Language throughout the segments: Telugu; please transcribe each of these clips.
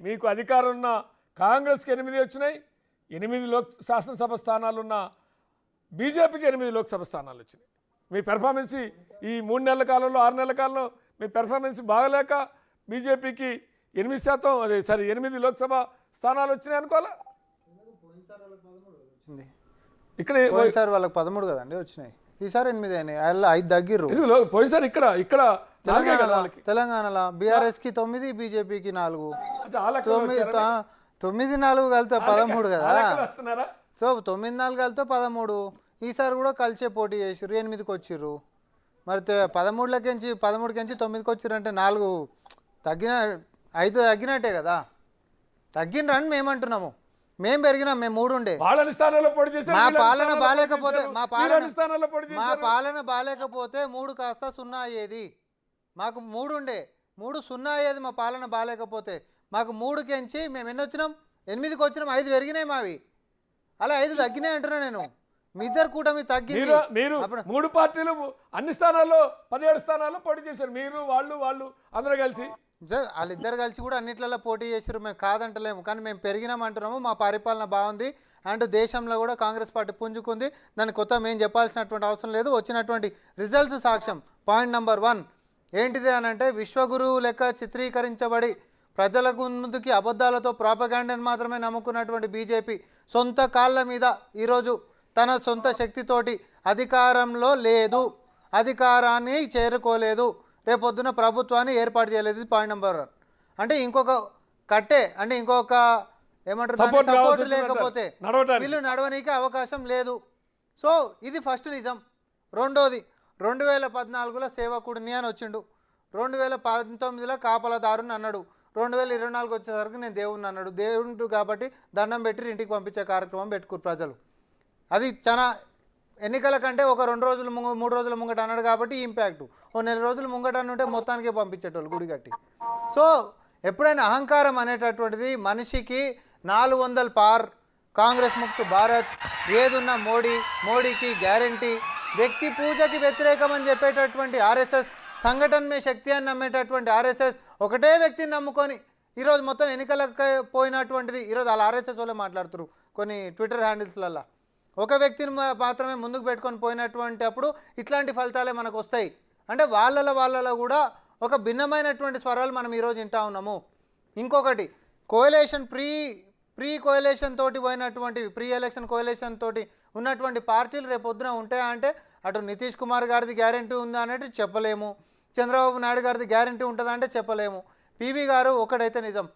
మీకు అధికారం ఉన్న కాంగ్రెస్కి 8 వచ్చినాయి, 8 శాసనసభ స్థానాలు ఉన్న బీజేపీకి 8 లోక్సభ స్థానాలు వచ్చినాయి. మీ పెర్ఫార్మెన్స్ ఈ 3 నెలల కాలంలో 6 నెలల కాలంలో మీ పెర్ఫార్మెన్స్ బాగలేక బీజేపీకి 8% అదే సరే 8 లోక్సభ స్థానాలు వచ్చినాయి అనుకోవాలా. ఇక్కడ పోయినసారి వాళ్ళకి 13 కదండి వచ్చినాయి, ఈసారి 8 అయినాయి, 5 తగ్గిర్రు. పోయినసారి ఇక్కడ తెలంగాణలో బీఆర్ఎస్ కి 9, బీజేపీకి 4. 9-4 కలితే 13 కదా. సో 9-4 కలితే 13. ఈసారి కూడా కలిసే పోటీ చేసిర్రు, 8కి వచ్చిర్రు. మరి 13కి 9కి వచ్చిర్రు అంటే 4 తగ్గిన 5 తగ్గినట్టే కదా. తగ్గినరని మేమంటున్నాము. మేము పెరిగినాం, మేము 3 ఉండే. మా పాలన బాగాలేకపోతే 3 కాస్త 0 అయ్యేది. మాకు 3 ఉండే, 3 0 అయ్యేది. మా పాలన బాగాలేకపోతే మాకు 3కి ఎంచి మేము ఎన్ని వచ్చినాం, 8కి వచ్చినాం, 5 పెరిగినాయి మావి. అలా 5 తగ్గినాయి అంటున్నా నేను. మీ ఇద్దరు కూటమి తగ్గింది. మీరు 3 పార్టీలు అన్ని స్థానాల్లో 17 స్థానాల్లో పోటీ చేశారు. మీరు వాళ్ళు అందరూ కలిసి వాళ్ళిద్దరు కలిసి కూడా అన్నిట్లలో పోటీ చేసారు. మేము కాదంటలేము, కానీ మేము పెరిగినాం అంటున్నాము. మా పరిపాలన బాగుంది అండ్ దేశంలో కూడా కాంగ్రెస్ పార్టీ పుంజుకుంది. దాన్ని కొత్త మేము చెప్పాల్సినటువంటి అవసరం లేదు. వచ్చినటువంటి రిజల్ట్స్ సాక్ష్యం. పాయింట్ నెంబర్ 1 ఏంటిది అని అంటే, విశ్వగురువు లెక్క చిత్రీకరించబడి ప్రజలకు ముందుకి అబద్ధాలతో ప్రాపగాండాని మాత్రమే నమ్ముకున్నటువంటి బీజేపీ సొంత కాళ్ళ మీద ఈరోజు తన సొంత శక్తితోటి అధికారంలో లేదు, అధికారాన్ని చేరుకోలేదు, రేపొద్దున ప్రభుత్వాన్ని ఏర్పాటు చేయలేదు. ఇది పాయింట్ నెంబర్ 1. అంటే ఇంకొక కట్టే అంటే ఇంకొక ఏమంటారు సపోర్ట్ లేకపోతే వీళ్ళు నడవనీకి అవకాశం లేదు. సో ఇది ఫస్ట్ నిజం. రెండోది, 2014లో సేవకుడిని అని వచ్చిండు, 2019లో కాపలదారుని అన్నాడు, 2024 వచ్చేసరికి నేను దేవుడిని అన్నాడు. దేవుడు కాబట్టి దండం పెట్టి ఇంటికి పంపించే కార్యక్రమం పెట్టుకురు ప్రజలు. అది చాలా ఎన్నికల కంటే ఒక 2 రోజులు 3 రోజుల ముంగట అన్నాడు కాబట్టి ఇంపాక్ట్. ఓ 4 రోజులు ముంగట ఉంటే మొత్తానికే పంపించేటోళ్ళు గుడి కట్టి. సో ఎప్పుడైనా అహంకారం అనేటటువంటిది మనిషికి 400 పార్, కాంగ్రెస్ ముక్త భారత్, ఏదున్న మోడీకి గ్యారంటీ, వ్యక్తి పూజకి వ్యతిరేకం అని చెప్పేటటువంటి ఆర్ఎస్ఎస్, సంఘటనమే శక్తి అని నమ్మేటటువంటి ఆర్ఎస్ఎస్ ఒకటే వ్యక్తిని నమ్ముకొని ఈరోజు మొత్తం ఎన్నికలకు పోయినటువంటిది. ఈరోజు వాళ్ళ ఆర్ఎస్ఎస్ వాళ్ళే మాట్లాడుతారు కొన్ని ట్విట్టర్ హ్యాండిల్స్లలో. ఒక వ్యక్తిని మాత్రమే ముందుకు పెట్టుకొని పోయినటువంటి అప్పుడు ఇట్లాంటి ఫలితాలే మనకు వస్తాయి. అంటే వాళ్ళలో కూడా ఒక భిన్నమైనటువంటి స్వరాలు మనం ఈరోజు వింటా ఉన్నాము. ఇంకొకటి, కోయలేషన్ ప్రీ కోయలేషన్ తోటి పోయినటువంటి ప్రీ ఎలక్షన్ కోయలేషన్ తోటి ఉన్నటువంటి పార్టీలు రేపొద్దున ఉంటాయా అంటే, అటు నితీష్ కుమార్ గారిది గ్యారంటీ ఉందా అనేది చెప్పలేము, చంద్రబాబు నాయుడు గారిది గ్యారంటీ ఉంటుందా అంటే చెప్పలేము. పీవీ గారు ఒకటైతే నిజం,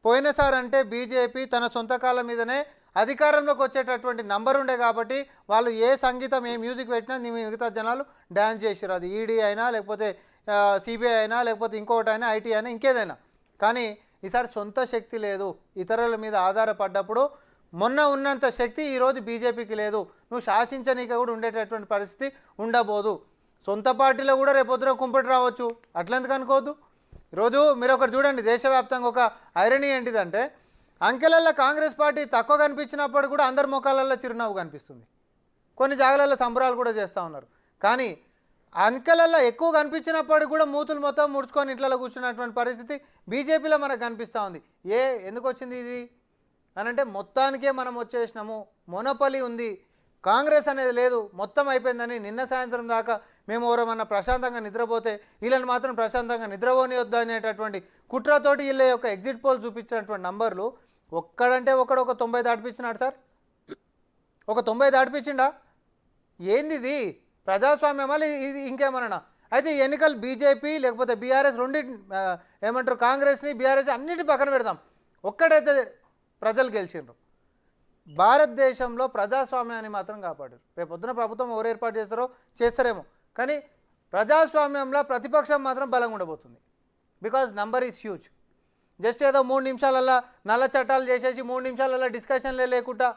పోయినసారి అంటే బీజేపీ తన సొంత కాళ్ళ మీదనే అధికారంలోకి వచ్చేటటువంటి నంబర్ ఉండే కాబట్టి వాళ్ళు ఏ సంగీతం ఏ మ్యూజిక్ పెట్టినా మిగతా జనాలు డ్యాన్స్ చేసారు. అది ఈడీ అయినా లేకపోతే సిబిఐ అయినా లేకపోతే ఇంకొకటి అయినా ఐటీ అయినా ఇంకేదైనా. కానీ ఈసారి సొంత శక్తి లేదు, ఇతరుల మీద ఆధారపడ్డప్పుడు మొన్న ఉన్నంత శక్తి ఈరోజు బీజేపీకి లేదు. నువ్వు శాసించనీక కూడా ఉండేటటువంటి పరిస్థితి ఉండబోదు. సొంత పార్టీలో కూడా రేపొద్దున కుంపటి రావచ్చు, అట్లెందుకు అనుకోవద్దు. ఈరోజు మీరు ఒకటి చూడండి, దేశవ్యాప్తంగా ఒక ఐరనీ ఏంటిదంటే, అంకెలల్లో కాంగ్రెస్ పార్టీ తక్కువ కనిపించినప్పుడు కూడా అందరి ముఖాలలో చిరునవ్వు కనిపిస్తుంది. కొన్ని జాగాలలో సంబరాలు కూడా చేస్తూ ఉన్నారు. కానీ అంకెలల్లో ఎక్కువ కనిపించినప్పుడు కూడా మూతులు మొత్తం ముడుచుకొని ఇంట్లో కూర్చున్నటువంటి పరిస్థితి బీజేపీలో మనకు కనిపిస్తూ ఉంది. ఎందుకు వచ్చింది ఇది అని అంటే, మొత్తానికే మనం వచ్చేసినాము, మొనపలి ఉంది, కాంగ్రెస్ అనేది లేదు, మొత్తం అయిపోయిందని. నిన్న సాయంత్రం దాకా మేము ఎవరమన్నా ప్రశాంతంగా నిద్రపోతే వీళ్ళని మాత్రం ప్రశాంతంగా నిద్రపోనివద్దు అనేటటువంటి కుట్రతోటి వీళ్ళ యొక్క ఎగ్జిట్ పోల్ చూపించినటువంటి నంబర్లు ఒక్కడంటే ఒకడు ఒక 90 దాటిపించినాడు సార్. ఒక 90 దాటిపించిండా? ఏంది ఇది ప్రజాస్వామ్యమా ఇది ఇంకేమన్నా? అయితే ఎన్నికలు బీజేపీ లేకపోతే బీఆర్ఎస్ ఏమంటారు కాంగ్రెస్ని బీఆర్ఎస్ అన్నిటి పక్కన పెడదాం, ఒక్కడైతే ప్రజలు గెలిచిండ్రు. భారతదేశంలో ప్రజాస్వామ్యాన్ని మాత్రం కాపాడారు. రేపొద్దున ప్రభుత్వం ఎవరు ఏర్పాటు చేస్తారేమో, కానీ ప్రజాస్వామ్యంలో ప్రతిపక్షం మాత్రం బలంగా ఉండబోతుంది. Because number is huge. Just ఏదో 3 నిమిషాలల్లో నల్ల చట్టాలు చేసేసి 3 నిమిషాలలో డిస్కషన్లే లేకుండా,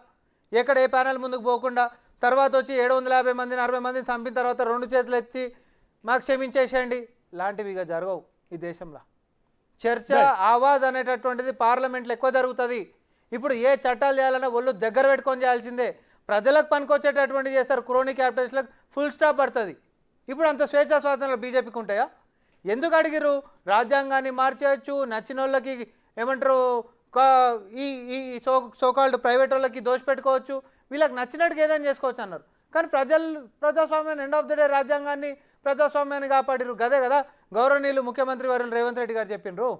ఎక్కడ ఏ ప్యానెల్ ముందుకు పోకుండా, తర్వాత వచ్చి 750 మందిని 60 మందిని చంపిన తర్వాత 2 చేతులు ఎత్తి మాకు క్షమించేసేయండి లాంటివి ఇక జరగవు ఈ దేశంలో. చర్చ ఆవాజ్ అనేటటువంటిది పార్లమెంట్లో ఎక్కువ జరుగుతుంది. ఇప్పుడు ఏ చట్టాలు చేయాలన్నా ఒళ్ళు దగ్గర పెట్టుకొని చేయాల్సిందే. ప్రజలకు పనికొచ్చేటటువంటి చేస్తారు, క్రోనీ క్యాపిటల్స్లకు ఫుల్ స్టాప్ పడుతుంది. ఇప్పుడు అంత స్వేచ్ఛా స్వాతంత్రాలు బీజేపీకి ఉంటాయా? ఎందుకు అడిగిరు? రాజ్యాంగాన్ని మార్చేయచ్చు, నచ్చిన వాళ్ళకి ఏమంటారు ఈ ఈ సోకాల్డ్ ప్రైవేట్ వాళ్ళకి దోషపెట్టుకోవచ్చు, వీళ్ళకి నచ్చినట్టుగా ఏదైనా చేసుకోవచ్చు అన్నారు. కానీ ప్రజాస్వామ్యాన్ని ఎండ్ ఆఫ్ ద డే రాజ్యాంగాన్ని ప్రజాస్వామ్యాన్ని కాపాడిరు. గదే కదా గౌరవనీయులు ముఖ్యమంత్రి వర్యులు రేవంత్ రెడ్డి గారు చెప్పిండ్రు.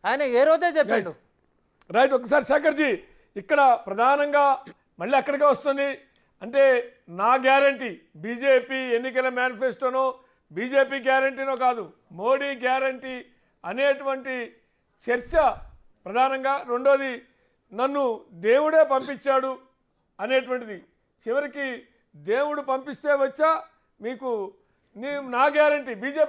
ఆయన ఏ రోజే చెప్పిండు. రైట్. ఒకసారి శేఖర్జీ, ఇక్కడ ప్రధానంగా మళ్ళీ అక్కడికే వస్తుంది. అంటే నా గ్యారంటీ బీజేపీ ఎన్నికల మేనిఫెస్టోనో బీజేపీ గ్యారంటీనో కాదు, మోడీ గ్యారంటీ అనేటువంటి చర్చ ప్రధానంగా. రెండోది, నన్ను దేవుడే పంపించాడు అనేటువంటిది. చివరికి దేవుడు పంపిస్తే వచ్చా మీకు నా గ్యారంటీ బీజేపీ